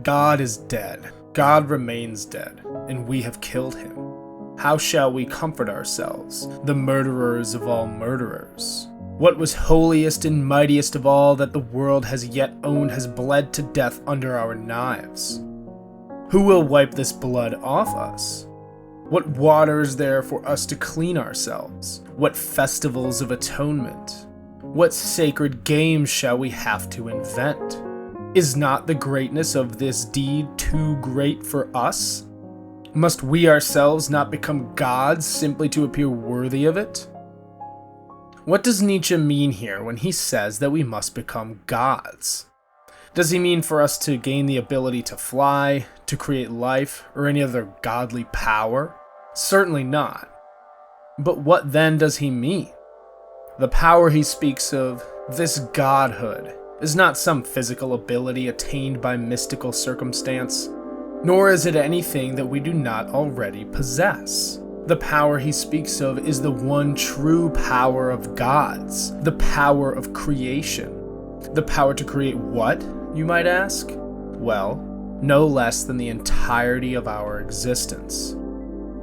God is dead. God remains dead, and we have killed him. How shall we comfort ourselves, the murderers of all murderers? What was holiest and mightiest of all that the world has yet owned has bled to death under our knives. Who will wipe this blood off us? What water is there for us to clean ourselves? What festivals of atonement? What sacred games shall we have to invent? Is not the greatness of this deed too great for us? Must we ourselves not become gods simply to appear worthy of it? What does Nietzsche mean here when he says that we must become gods? Does he mean for us to gain the ability to fly, to create life, or any other godly power? Certainly not. But what then does he mean? The power he speaks of, this godhood, is not some physical ability attained by mystical circumstance, nor is it anything that we do not already possess. The power he speaks of is the one true power of gods, the power of creation. The power to create what, you might ask? Well, no less than the entirety of our existence.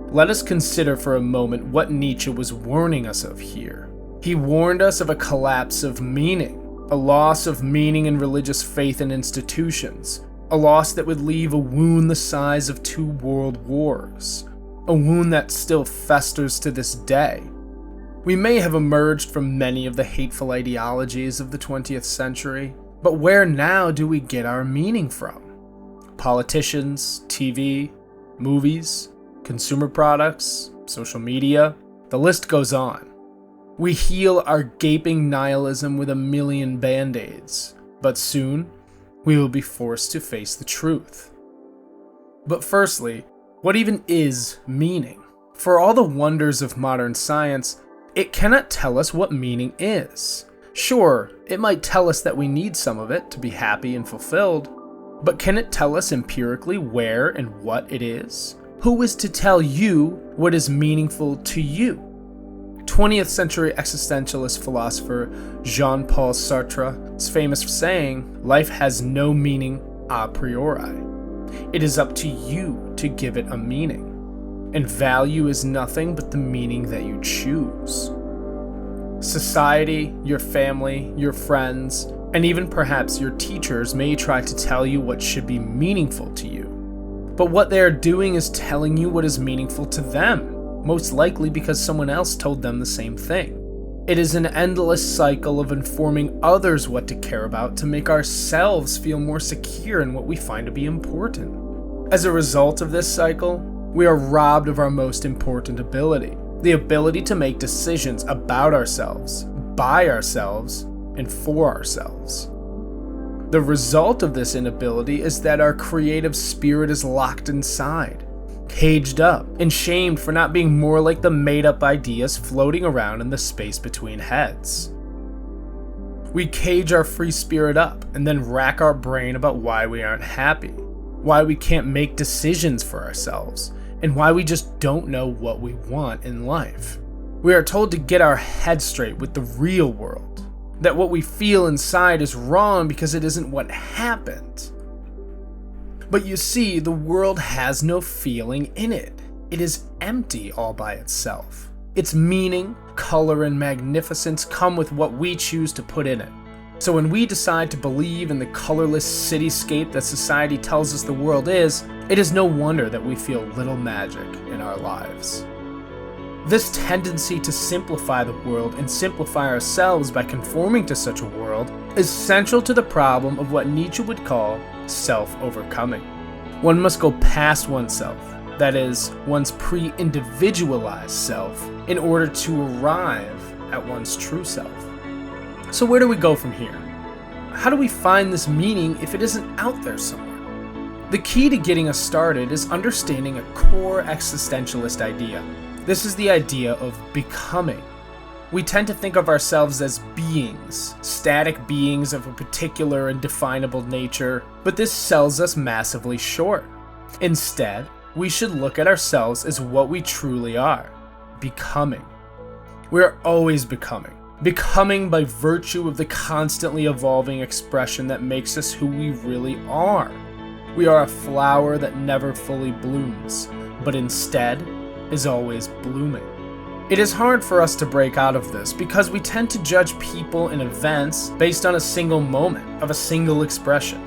Let us consider for a moment what Nietzsche was warning us of here. He warned us of a collapse of meaning, a loss of meaning in religious faith and institutions, a loss that would leave a wound the size of 2 world wars, a wound that still festers to this day. We may have emerged from many of the hateful ideologies of the 20th century, but where now do we get our meaning from? Politicians, TV, movies, consumer products, social media, the list goes on. We heal our gaping nihilism with a million band-aids, but soon we will be forced to face the truth. But firstly, what even is meaning? For all the wonders of modern science, it cannot tell us what meaning is. Sure, it might tell us that we need some of it to be happy and fulfilled, but can it tell us empirically where and what it is? Who is to tell you what is meaningful to you? 20th century existentialist philosopher Jean-Paul Sartre's famous saying, "Life has no meaning a priori." It is up to you to give it a meaning. And value is nothing but the meaning that you choose. Society, your family, your friends, and even perhaps your teachers may try to tell you what should be meaningful to you. But what they are doing is telling you what is meaningful to them, most likely because someone else told them the same thing. It is an endless cycle of informing others what to care about to make ourselves feel more secure in what we find to be important. As a result of this cycle, we are robbed of our most important ability, the ability to make decisions about ourselves, by ourselves, and for ourselves. The result of this inability is that our creative spirit is locked inside, caged up, and shamed for not being more like the made-up ideas floating around in the space between heads. We cage our free spirit up and then rack our brain about why we aren't happy, why we can't make decisions for ourselves, and why we just don't know what we want in life. We are told to get our head straight with the real world, that what we feel inside is wrong because it isn't what happened. But you see, the world has no feeling in it. It is empty all by itself. Its meaning, color, and magnificence come with what we choose to put in it. So when we decide to believe in the colorless cityscape that society tells us the world is, it is no wonder that we feel little magic in our lives. This tendency to simplify the world and simplify ourselves by conforming to such a world is central to the problem of what Nietzsche would call self-overcoming. One must go past oneself, that is, one's pre-individualized self, in order to arrive at one's true self. So where do we go from here? How do we find this meaning if it isn't out there somewhere? The key to getting us started is understanding a core existentialist idea. This is the idea of becoming. We tend to think of ourselves as beings, static beings of a particular and definable nature, but this sells us massively short. Instead, we should look at ourselves as what we truly are, becoming. We are always becoming by virtue of the constantly evolving expression that makes us who we really are. We are a flower that never fully blooms, but instead is always blooming. It is hard for us to break out of this because we tend to judge people and events based on a single moment of a single expression.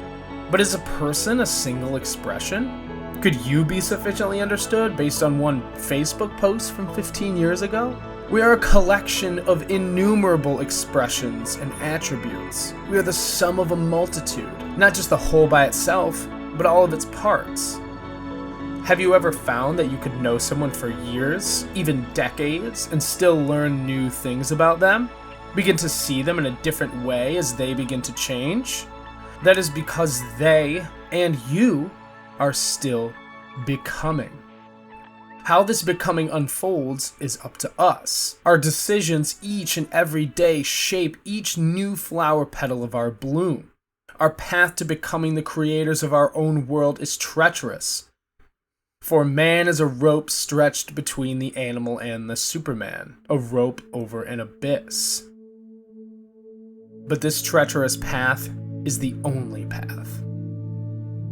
But is a person a single expression? Could you be sufficiently understood based on one Facebook post from 15 years ago? We are a collection of innumerable expressions and attributes. We are the sum of a multitude, not just the whole by itself, but all of its parts. Have you ever found that you could know someone for years, even decades, and still learn new things about them? Begin to see them in a different way as they begin to change? That is because they and you are still becoming. How this becoming unfolds is up to us. Our decisions each and every day shape each new flower petal of our bloom. Our path to becoming the creators of our own world is treacherous. For man is a rope stretched between the animal and the Superman, a rope over an abyss. But this treacherous path is the only path.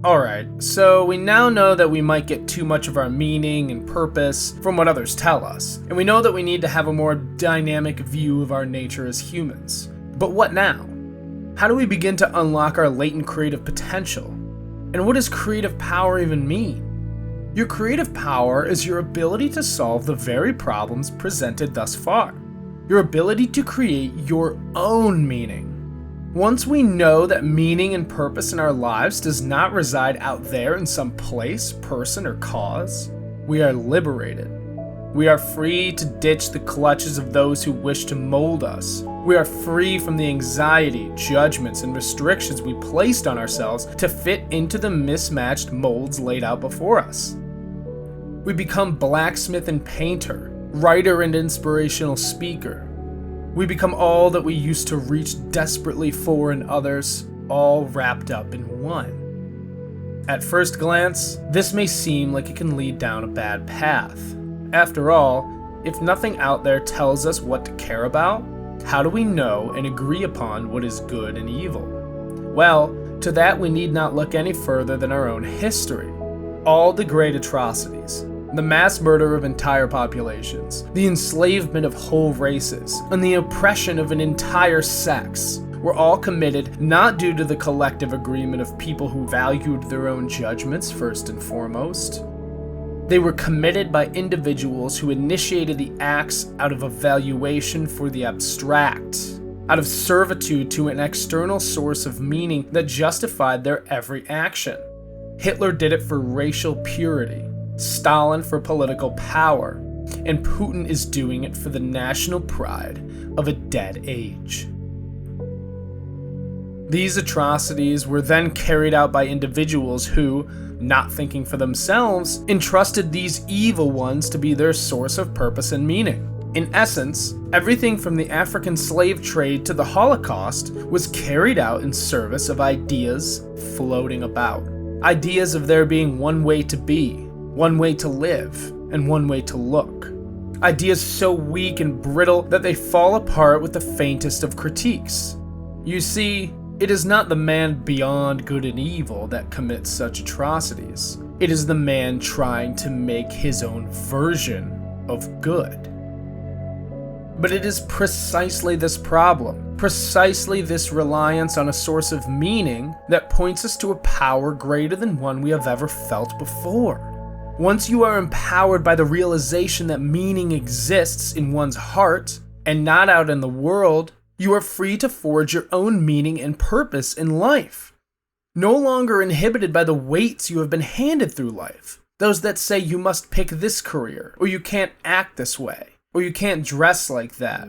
Alright, so we now know that we might get too much of our meaning and purpose from what others tell us, and we know that we need to have a more dynamic view of our nature as humans. But what now? How do we begin to unlock our latent creative potential? And what does creative power even mean? Your creative power is your ability to solve the very problems presented thus far. Your ability to create your own meaning. Once we know that meaning and purpose in our lives does not reside out there in some place, person, or cause, we are liberated. We are free to ditch the clutches of those who wish to mold us. We are free from the anxiety, judgments, and restrictions we placed on ourselves to fit into the mismatched molds laid out before us. We become blacksmith and painter, writer and inspirational speaker. We become all that we used to reach desperately for in others, all wrapped up in one. At first glance, this may seem like it can lead down a bad path. After all, if nothing out there tells us what to care about, how do we know and agree upon what is good and evil? Well, to that we need not look any further than our own history. All the great atrocities, the mass murder of entire populations, the enslavement of whole races, and the oppression of an entire sex were all committed not due to the collective agreement of people who valued their own judgments first and foremost. They were committed by individuals who initiated the acts out of a valuation for the abstract, out of servitude to an external source of meaning that justified their every action. Hitler did it for racial purity, Stalin for political power, and Putin is doing it for the national pride of a dead age. These atrocities were then carried out by individuals who, not thinking for themselves, entrusted these evil ones to be their source of purpose and meaning. In essence, everything from the African slave trade to the Holocaust was carried out in service of ideas floating about. Ideas of there being one way to be, one way to live, and one way to look. Ideas so weak and brittle that they fall apart with the faintest of critiques. You see, it is not the man beyond good and evil that commits such atrocities. It is the man trying to make his own version of good. But it is precisely this problem, precisely this reliance on a source of meaning that points us to a power greater than one we have ever felt before. Once you are empowered by the realization that meaning exists in one's heart and not out in the world, you are free to forge your own meaning and purpose in life. No longer inhibited by the weights you have been handed through life. Those that say you must pick this career, or you can't act this way, or you can't dress like that,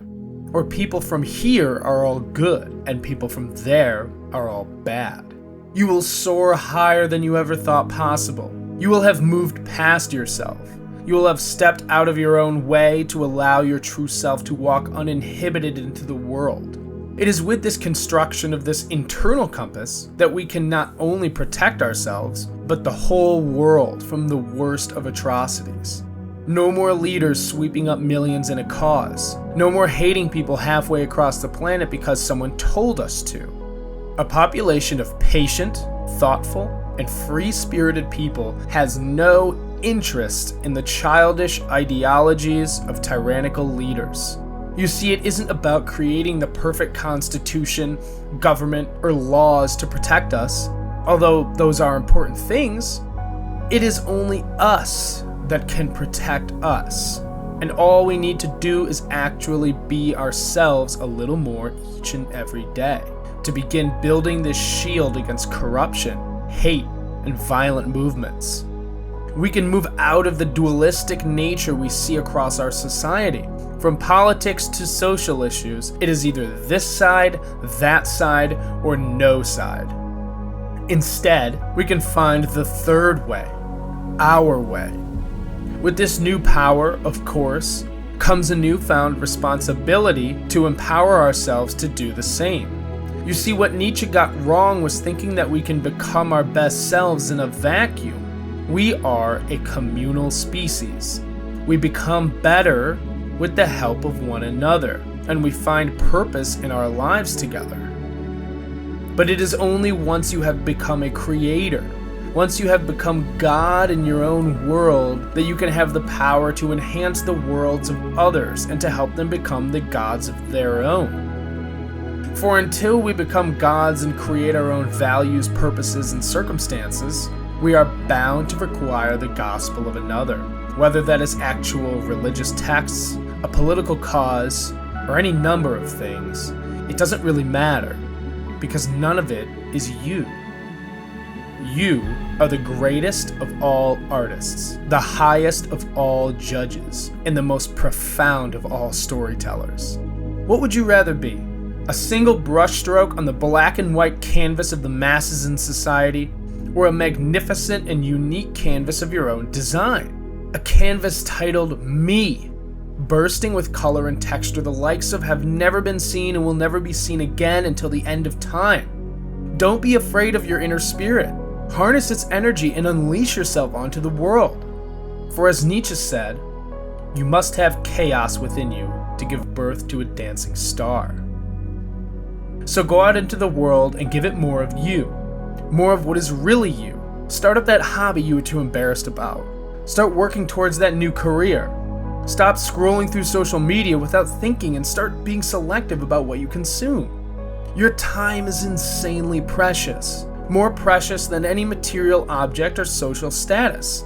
or people from here are all good and people from there are all bad. You will soar higher than you ever thought possible. You will have moved past yourself. You will have stepped out of your own way to allow your true self to walk uninhibited into the world. It is with this construction of this internal compass that we can not only protect ourselves, but the whole world from the worst of atrocities. No more leaders sweeping up millions in a cause. No more hating people halfway across the planet because someone told us to. A population of patient, thoughtful, and free-spirited people has no interest in the childish ideologies of tyrannical leaders. You see, it isn't about creating the perfect constitution, government, or laws to protect us, although those are important things. It is only us that can protect us, and all we need to do is actually be ourselves a little more each and every day, to begin building this shield against corruption, hate, and violent movements. We can move out of the dualistic nature we see across our society. From politics to social issues, it is either this side, that side, or no side. Instead, we can find the third way, our way. With this new power, of course, comes a newfound responsibility to empower ourselves to do the same. You see, what Nietzsche got wrong was thinking that we can become our best selves in a vacuum. We are a communal species. We become better with the help of one another, and we find purpose in our lives together. But it is only once you have become a creator, once you have become God in your own world, that you can have the power to enhance the worlds of others and to help them become the gods of their own. For until we become gods and create our own values, purposes, and circumstances, we are bound to require the gospel of another, whether that is actual religious texts, a political cause, or any number of things. It doesn't really matter, because none of it is you. You are the greatest of all artists, the highest of all judges, and the most profound of all storytellers. What would you rather be? A single brushstroke on the black and white canvas of the masses in society, or a magnificent and unique canvas of your own design? A canvas titled Me, bursting with color and texture the likes of have never been seen and will never be seen again until the end of time. Don't be afraid of your inner spirit. Harness its energy and unleash yourself onto the world. For as Nietzsche said, you must have chaos within you to give birth to a dancing star. So go out into the world and give it more of you, more of what is really you. Start up that hobby you were too embarrassed about. Start working towards that new career. Stop scrolling through social media without thinking and start being selective about what you consume. Your time is insanely precious, more precious than any material object or social status.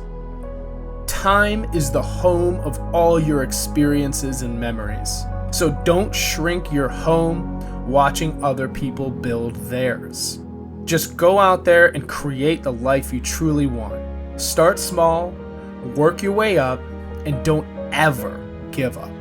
Time is the home of all your experiences and memories. So don't shrink your home watching other people build theirs. Just go out there and create the life you truly want. Start small, work your way up, and don't ever give up.